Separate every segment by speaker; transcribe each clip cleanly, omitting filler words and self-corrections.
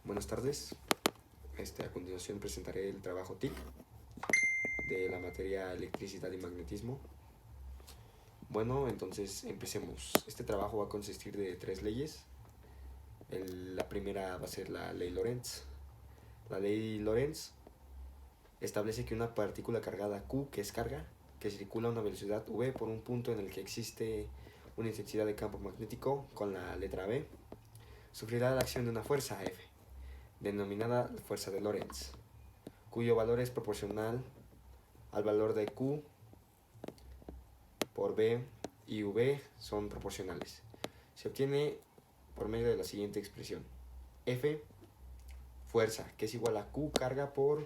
Speaker 1: Buenas tardes. A continuación presentaré el trabajo TIC de la materia electricidad y magnetismo. Bueno, entonces empecemos. Este trabajo va a consistir de 3 leyes. La primera va a ser la ley Lorentz. La ley Lorentz establece que una partícula cargada Q, que es carga, que circula a una velocidad v por un punto en el que existe una intensidad de campo magnético con la letra B, sufrirá la acción de una fuerza F, denominada fuerza de Lorentz, cuyo valor es proporcional al valor de Q por B y V son proporcionales. Se obtiene por medio de la siguiente expresión: F, fuerza, que es igual a Q carga por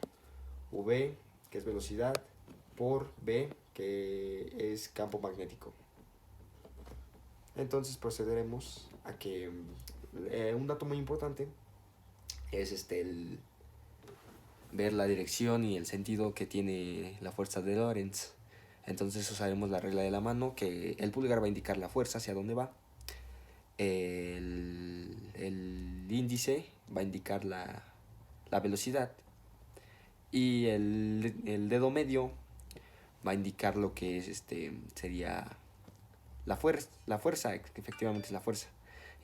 Speaker 1: V, que es velocidad, por B, que es campo magnético. Entonces procederemos a que un dato muy importante es el ver la dirección y el sentido que tiene la fuerza de Lorentz. Entonces usaremos la regla de la mano, que el pulgar va a indicar la fuerza hacia dónde va, el índice va a indicar la velocidad y el dedo medio va a indicar lo que es sería la fuerza, efectivamente es la fuerza,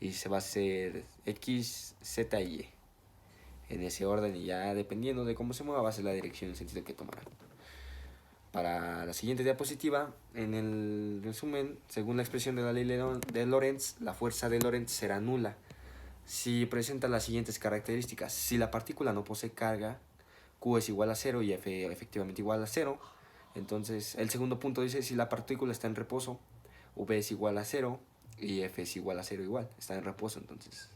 Speaker 1: y se va a hacer X, Z y Y en ese orden, y ya dependiendo de cómo se mueva va a ser la dirección y el sentido que tomará. Para la siguiente diapositiva, en el resumen, según la expresión de la ley de Lorentz, la fuerza de Lorentz será nula si presenta las siguientes características: si la partícula no posee carga, Q es igual a 0 y F efectivamente igual a 0. Entonces, el segundo punto dice: si la partícula está en reposo, V es igual a 0 y F es igual a 0 igual. Está en reposo, entonces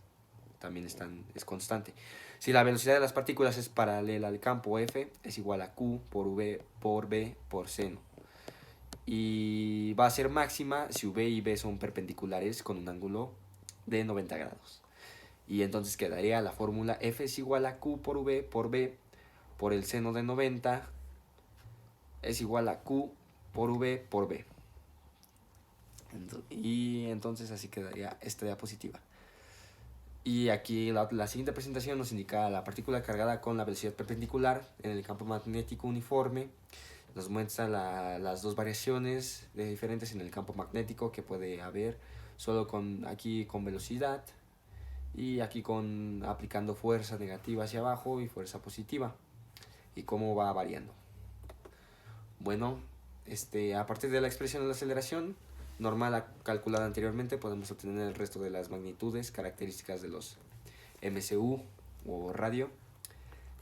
Speaker 1: también es constante. Si la velocidad de las partículas es paralela al campo, F es igual a Q por V por B por seno. Y va a ser máxima si V y B son perpendiculares con un ángulo de 90 grados. Y entonces quedaría la fórmula: F es igual a Q por V por B por el seno de 90 es igual a Q por V por B. Y entonces así quedaría esta diapositiva. Y aquí la siguiente presentación nos indica la partícula cargada con la velocidad perpendicular en el campo magnético uniforme. Nos muestra las dos variaciones diferentes en el campo magnético que puede haber, solo aquí con velocidad y aquí aplicando fuerza negativa hacia abajo y fuerza positiva, y cómo va variando. Bueno, a partir de la expresión de la aceleración normal calculada anteriormente, podemos obtener el resto de las magnitudes características de los MCU o radio.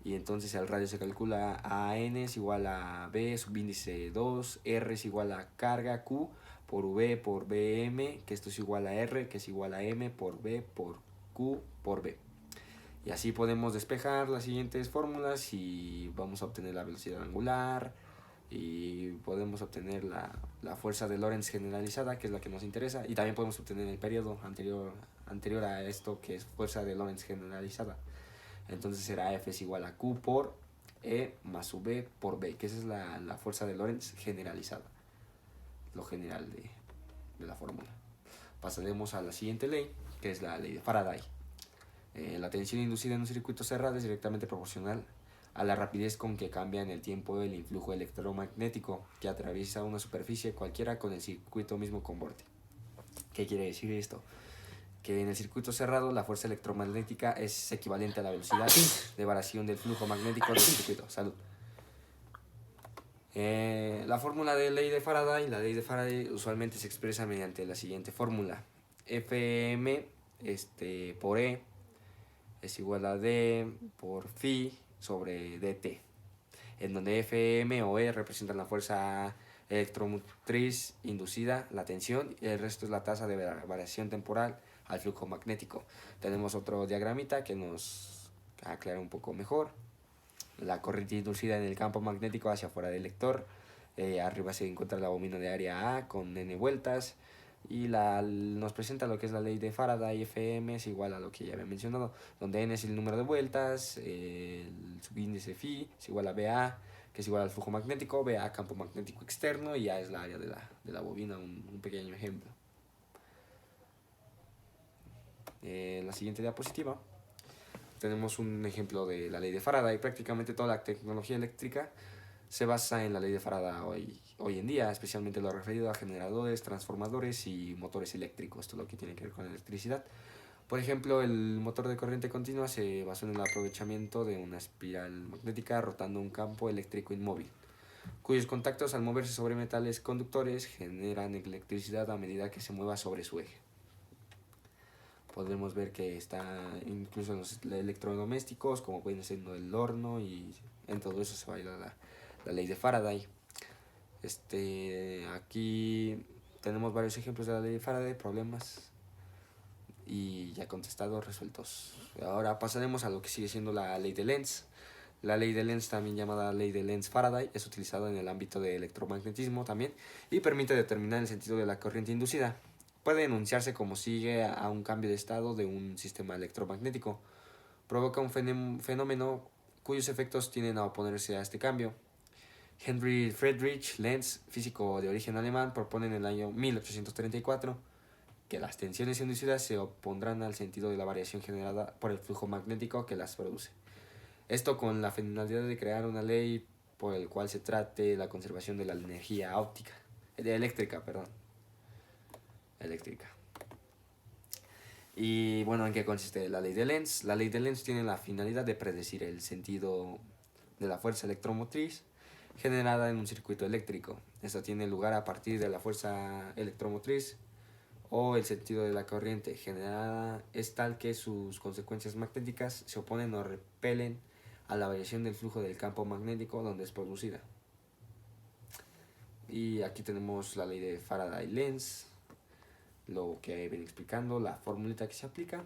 Speaker 1: Y entonces el radio se calcula a n es igual a b subíndice 2, r es igual a carga Q por v por bm, que esto es igual a r, que es igual a m por b por q por b. Y así podemos despejar las siguientes fórmulas y vamos a obtener la velocidad angular, y podemos obtener la fuerza de Lorentz generalizada, que es la que nos interesa, y también podemos obtener el periodo anterior a esto, que es fuerza de Lorentz generalizada. Entonces será F es igual a Q por E más V por B, que esa es la fuerza de Lorentz generalizada, lo general de la fórmula. Pasaremos a la siguiente ley, que es la ley de Faraday. La tensión inducida en un circuito cerrado es directamente proporcional a la rapidez con que cambia en el tiempo el influjo electromagnético que atraviesa una superficie cualquiera con el circuito mismo con borde. ¿Qué quiere decir esto? Que en el circuito cerrado la fuerza electromagnética es equivalente a la velocidad de variación del flujo magnético del circuito. Salud. La fórmula de ley de Faraday, la ley de Faraday usualmente se expresa mediante la siguiente fórmula: Fm por E es igual a D por phi sobre dt, en donde Fm o E representan la fuerza electromotriz inducida, la tensión, y el resto es la tasa de variación temporal al flujo magnético. Tenemos otro diagramita que nos aclara un poco mejor. La corriente inducida en el campo magnético hacia afuera del lector. Arriba se encuentra la bobina de área A con n vueltas. Y nos presenta lo que es la ley de Faraday. Fm es igual a lo que ya había mencionado, donde n es el número de vueltas, el subíndice phi es igual a BA, que es igual al flujo magnético, BA campo magnético externo, y A es la área de la bobina, un pequeño ejemplo. La siguiente diapositiva tenemos un ejemplo de la ley de Faraday. Prácticamente toda la tecnología eléctrica se basa en la ley de Faraday hoy en día, especialmente lo referido a generadores, transformadores y motores eléctricos, todo lo que tiene que ver con electricidad. Por ejemplo, el motor de corriente continua se basó en el aprovechamiento de una espiral magnética rotando un campo eléctrico inmóvil, cuyos contactos al moverse sobre metales conductores generan electricidad a medida que se mueva sobre su eje. Podemos ver que está incluso en los electrodomésticos, como pueden ser el horno, y en todo eso se baila la ley de Faraday. Aquí tenemos varios ejemplos de la ley de Faraday, problemas y ya contestados, resueltos. Ahora pasaremos a lo que sigue siendo la ley de Lenz. La ley de Lenz, también llamada ley de Lenz-Faraday, es utilizada en el ámbito de electromagnetismo también y permite determinar el sentido de la corriente inducida. Puede enunciarse como sigue a un cambio de estado de un sistema electromagnético. Provoca un fenómeno cuyos efectos tienden a oponerse a este cambio. Henry Friedrich Lenz, físico de origen alemán, propone en el año 1834 que las tensiones inducidas se opondrán al sentido de la variación generada por el flujo magnético que las produce. Esto con la finalidad de crear una ley por el cual se trate la conservación de la energía eléctrica. Y bueno, ¿en qué consiste la ley de Lenz? La ley de Lenz tiene la finalidad de predecir el sentido de la fuerza electromotriz generada en un circuito eléctrico. Esto tiene lugar a partir de la fuerza electromotriz o el sentido de la corriente generada es tal que sus consecuencias magnéticas se oponen o repelen a la variación del flujo del campo magnético donde es producida. Y aquí tenemos la ley de Faraday-Lenz, lo que viene explicando, la fórmula que se aplica.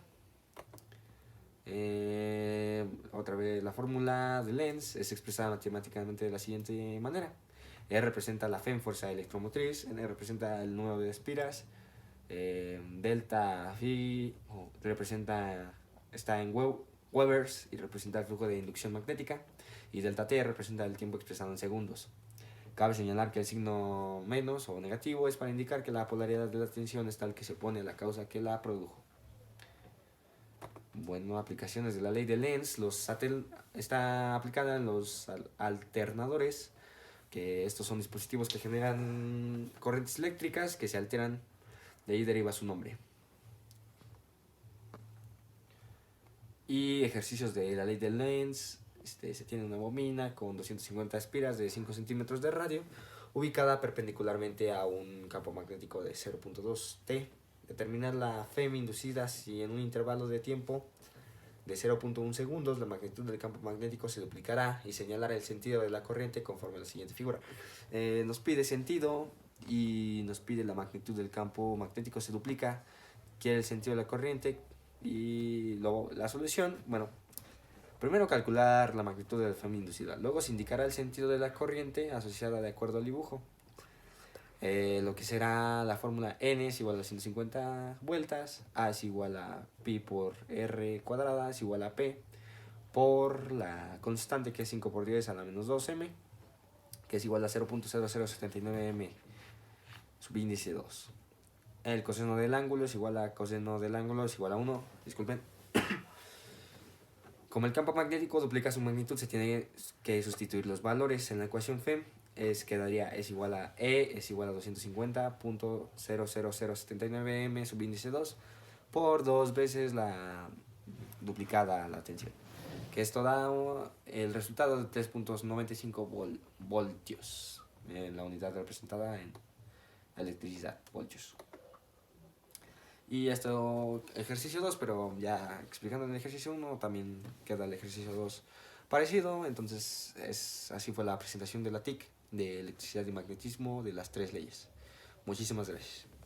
Speaker 1: Otra vez, la fórmula de Lenz es expresada matemáticamente de la siguiente manera. E representa la F en fuerza electromotriz, N representa el número de espiras, delta phi está en Webers y representa el flujo de inducción magnética, y delta t representa el tiempo expresado en segundos. Cabe señalar que el signo menos o negativo es para indicar que la polaridad de la tensión es tal que se opone a la causa que la produjo. Bueno, aplicaciones de la ley de Lenz. Está aplicada en los alternadores, que estos son dispositivos que generan corrientes eléctricas que se alteran. De ahí deriva su nombre. Y ejercicios de la ley de Lenz. Se tiene una bobina con 250 espiras de 5 centímetros de radio, ubicada perpendicularmente a un campo magnético de 0.2 T. Determinar la FEM inducida si en un intervalo de tiempo de 0.1 segundos la magnitud del campo magnético se duplicará, y señalar el sentido de la corriente conforme a la siguiente figura. Nos pide sentido y nos pide la magnitud del campo magnético se duplica, quiere el sentido de la corriente y luego la solución. Bueno, primero calcular la magnitud de la FEM inducida, luego se indicará el sentido de la corriente asociada de acuerdo al dibujo. Lo que será la fórmula N es igual a 150 vueltas, A es igual a pi por R cuadrada es igual a P por la constante, que es 5 por 10 a la menos 2m, que es igual a 0.0079m subíndice 2. El coseno del ángulo es igual a coseno del ángulo es igual a 1, disculpen. Como el campo magnético duplica su magnitud, se tiene que sustituir los valores en la ecuación FEM. Quedaría es igual a E es igual a 250.00079m subíndice 2 por 2 veces la duplicada la tensión, que esto da el resultado de 3.95 voltios en la unidad representada en electricidad, voltios. Y esto, ejercicio 2, pero ya explicando en el ejercicio 1 también queda el ejercicio 2 parecido. Entonces así fue la presentación de la TIC de electricidad y magnetismo de las 3 leyes. Muchísimas gracias.